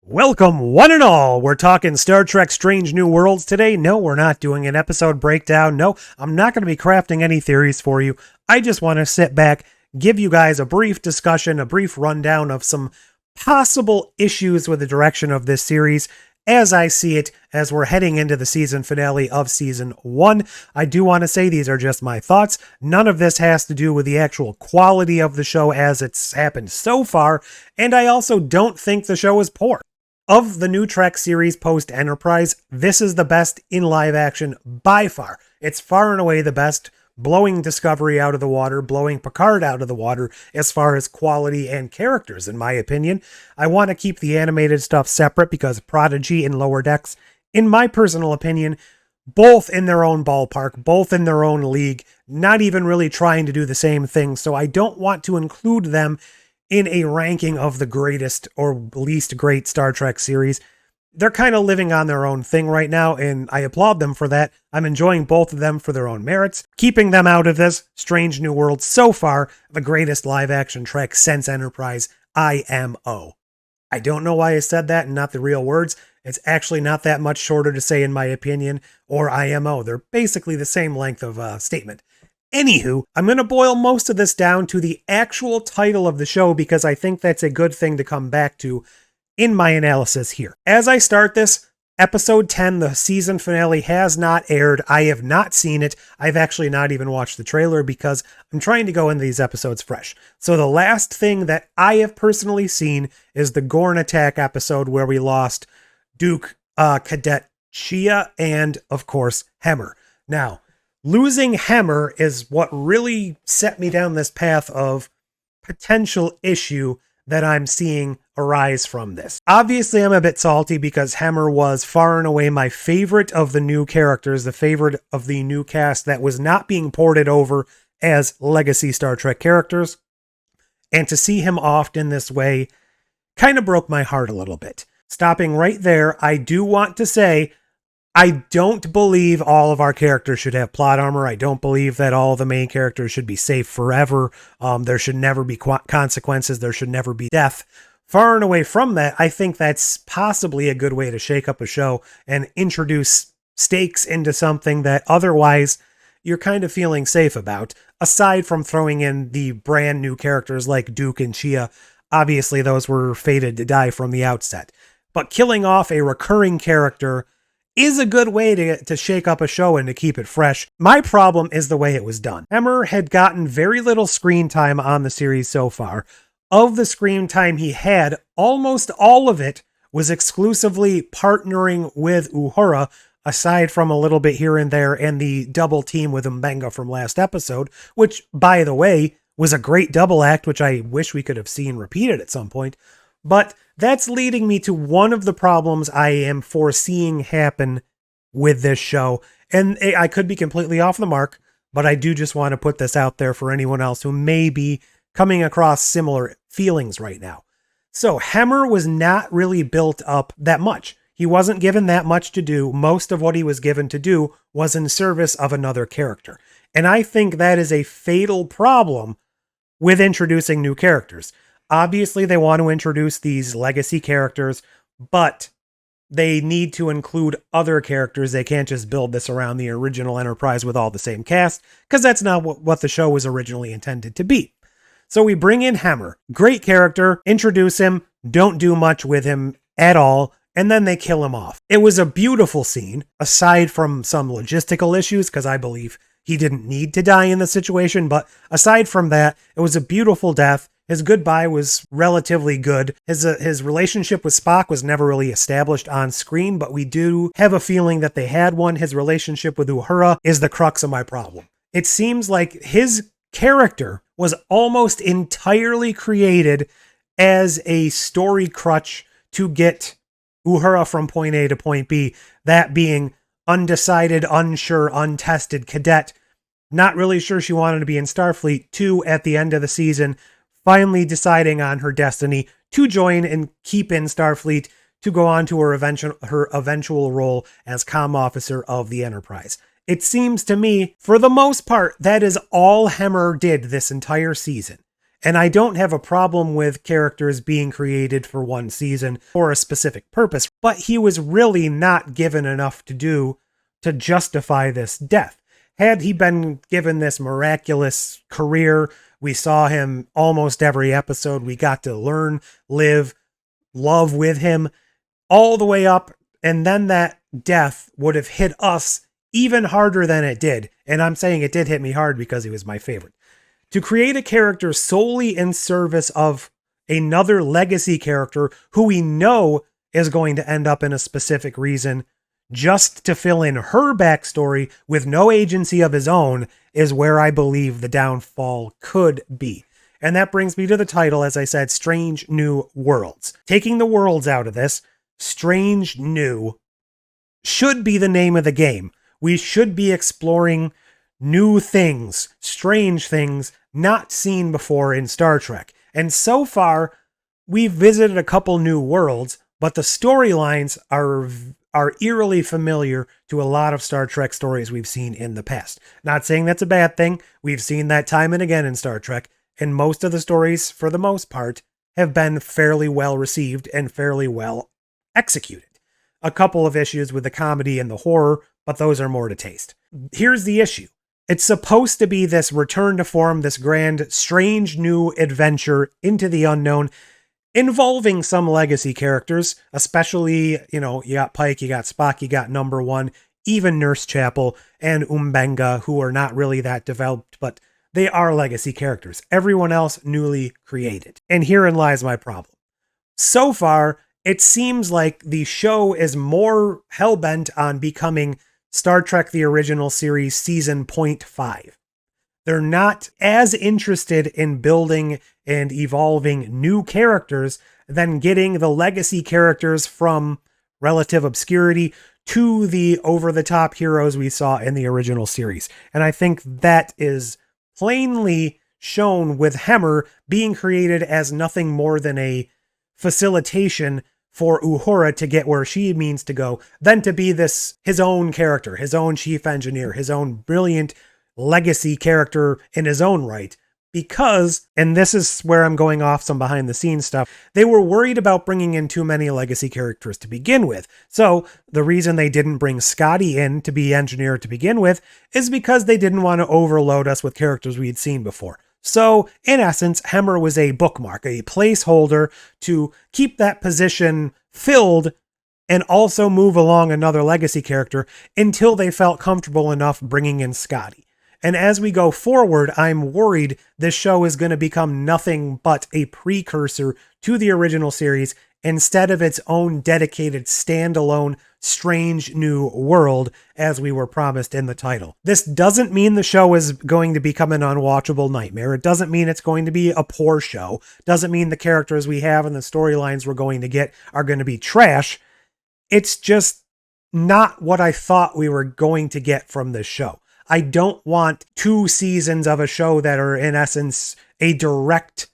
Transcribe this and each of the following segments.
Welcome, one and all. We're talking Star Trek Strange New Worlds today. No, we're not doing an episode breakdown. No, I'm not going to be crafting any theories for you. I just want to sit back, give you guys a brief discussion, a brief rundown of some possible issues with the direction of this series as I see it as we're heading into the season finale of season 1. I do want to say these are just my thoughts. None of this has to do with the actual quality of the show as it's happened so far, and I also don't think the show is poor. Of the new Trek series post-Enterprise, this is the best in live action by far. It's far and away the best, blowing Discovery out of the water, blowing Picard out of the water as far as quality and characters, in my opinion. I want to keep the animated stuff separate because Prodigy and Lower Decks, in my personal opinion, both in their own ballpark, both in their own league, not even really trying to do the same thing, so I don't want to include them in a ranking of the greatest or least great Star Trek series. They're kind of living on their own thing right now, and I applaud them for that. I'm enjoying both of them for their own merits. Keeping them out of this, Strange New World, so far, the greatest live-action Trek since Enterprise, IMO. I don't know why I said that and not the real words. It's actually not that much shorter to say in my opinion, or IMO. They're basically the same length of statement. Anywho, I'm going to boil most of this down to the actual title of the show because I think that's a good thing to come back to in my analysis here. As I start this, episode 10, the season finale, has not aired. I have not seen it. I've actually not even watched the trailer because I'm trying to go into these episodes fresh. So the last thing that I have personally seen is the Gorn attack episode where we lost Duke, Cadet Chia, and, of course, Hemmer. Now, losing Hemmer is what really set me down this path of potential issue that I'm seeing arise from this. Obviously, I'm a bit salty because Hemmer was far and away my favorite of the new characters, the favorite of the new cast that was not being ported over as legacy Star Trek characters. And to see him offed in this way kind of broke my heart a little bit. Stopping right there, I do want to say I don't believe all of our characters should have plot armor. I don't believe that all the main characters should be safe forever. There should never be consequences. There should never be death. Far and away from that, I think that's possibly a good way to shake up a show and introduce stakes into something that otherwise you're kind of feeling safe about, aside from throwing in the brand new characters like Duke and Chia. Obviously, those were fated to die from the outset. But killing off a recurring character is a good way to shake up a show and to keep it fresh. My problem is the way it was done. Hemmer had gotten very little screen time on the series so far. Of the screen time he had, almost all of it was exclusively partnering with Uhura, aside from a little bit here and there and the double team with Mbenga from last episode, which, by the way, was a great double act, which I wish we could have seen repeated at some point. But that's leading me to one of the problems I am foreseeing happen with this show. And I could be completely off the mark, but I do just want to put this out there for anyone else who may be coming across similar feelings right now. So Hemmer was not really built up that much. He wasn't given that much to do. Most of what he was given to do was in service of another character. And I think that is a fatal problem with introducing new characters. Obviously, they want to introduce these legacy characters, but they need to include other characters. They can't just build this around the original Enterprise with all the same cast, because that's not what the show was originally intended to be. So we bring in Hemmer. Great character, introduce him, don't do much with him at all, and then they kill him off. It was a beautiful scene, aside from some logistical issues, because I believe he didn't need to die in the situation, but aside from that, it was a beautiful death. His goodbye was relatively good. His relationship with Spock was never really established on screen, but we do have a feeling that they had one. His relationship with Uhura is the crux of my problem. It seems like his character was almost entirely created as a story crutch to get Uhura from point A to point B, that being undecided, unsure, untested cadet, not really sure she wanted to be in Starfleet, to, at the end of the season, finally deciding on her destiny to join and keep in Starfleet to go on to her eventual role as comm officer of the Enterprise. It seems to me, for the most part, that is all Hemmer did this entire season. And I don't have a problem with characters being created for one season for a specific purpose, but he was really not given enough to do to justify this death. Had he been given this miraculous career, we saw him almost every episode, we got to learn, live, love with him all the way up, and then that death would have hit us even harder than it did. And I'm saying it did hit me hard because he was my favorite. To create a character solely in service of another legacy character who we know is going to end up in a specific reason, just to fill in her backstory with no agency of his own, is where I believe the downfall could be. And that brings me to the title, as I said, Strange New Worlds. Taking the worlds out of this, Strange New should be the name of the game. We should be exploring new things, strange things not seen before in Star Trek. And so far, we've visited a couple new worlds, but the storylines are eerily familiar to a lot of Star Trek stories we've seen in the past. Not saying that's a bad thing. We've seen that time and again in Star Trek, and most of the stories, for the most part, have been fairly well received and fairly well executed. A couple of issues with the comedy and the horror, but those are more to taste. Here's the issue. It's supposed to be this return to form, this grand, strange new adventure into the unknown, involving some legacy characters, especially, you got Pike, you got Spock, you got Number One, even Nurse Chapel and Umbenga, who are not really that developed, but they are legacy characters. Everyone else newly created. And herein lies my problem. So far, it seems like the show is more hell-bent on becoming Star Trek The Original Series Season 0.5. They're not as interested in building and evolving new characters than getting the legacy characters from relative obscurity to the over-the-top heroes we saw in the original series. And I think that is plainly shown with Hemmer being created as nothing more than a facilitation for Uhura to get where she means to go, than to be his own character, his own chief engineer, his own brilliant legacy character in his own right. Because, and this is where I'm going off some behind the scenes stuff, they were worried about bringing in too many legacy characters to begin with. So the reason they didn't bring Scotty in to be engineer to begin with is because they didn't want to overload us with characters we had seen before. So, in essence, Hemmer was a bookmark, a placeholder to keep that position filled and also move along another legacy character until they felt comfortable enough bringing in Scotty. And as we go forward, I'm worried this show is going to become nothing but a precursor to the original series instead of its own dedicated standalone strange new world as we were promised in the title. This doesn't mean the show is going to become an unwatchable nightmare. It doesn't mean it's going to be a poor show. Doesn't mean the characters we have and the storylines we're going to get are going to be trash. It's just not what I thought we were going to get from this show. I don't want 2 seasons of a show that are in essence a direct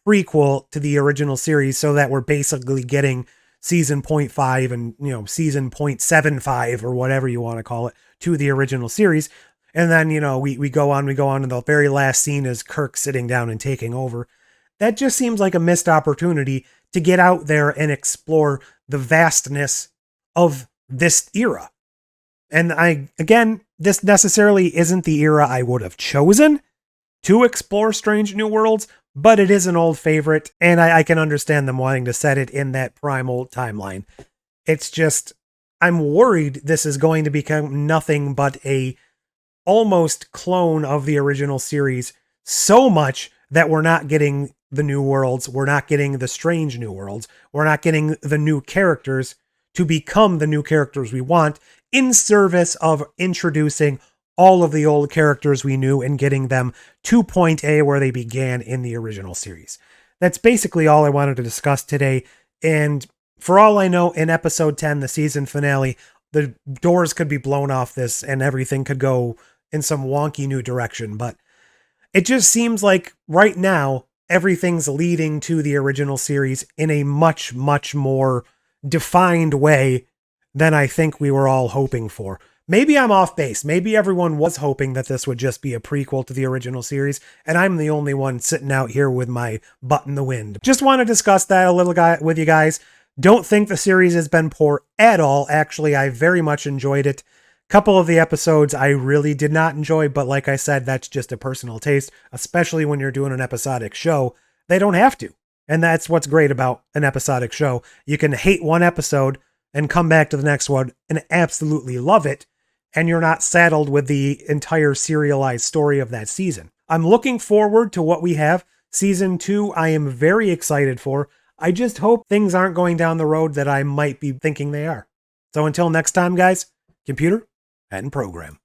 prequel to the original series, so that we're basically getting season 0.5 and, season 0.75 or whatever you want to call it to the original series. And then, we go on, and the very last scene is Kirk sitting down and taking over. That just seems like a missed opportunity to get out there and explore the vastness of this era. And this necessarily isn't the era I would have chosen to explore Strange New Worlds, but it is an old favorite, and I can understand them wanting to set it in that primal timeline. It's just, I'm worried this is going to become nothing but a almost clone of the original series, so much that we're not getting the new worlds, we're not getting the strange new worlds, we're not getting the new characters to become the new characters we want, in service of introducing all of the old characters we knew and getting them to point A where they began in the original series. That's basically all I wanted to discuss today. And for all I know, in episode 10, the season finale, the doors could be blown off this and everything could go in some wonky new direction. But it just seems like right now, everything's leading to the original series in a much, much more defined way than I think we were all hoping for. Maybe I'm off base. Maybe everyone was hoping that this would just be a prequel to the original series, and I'm the only one sitting out here with my butt in the wind. Just want to discuss that a little with you guys. Don't think the series has been poor at all. Actually, I very much enjoyed it. Couple of the episodes I really did not enjoy, but like I said, that's just a personal taste, especially when you're doing an episodic show. They don't have to. And that's what's great about an episodic show. You can hate one episode and come back to the next one and absolutely love it, and you're not saddled with the entire serialized story of that season. I'm looking forward to what we have. Season 2, I am very excited for. I just hope things aren't going down the road that I might be thinking they are. So until next time, guys, computer and program.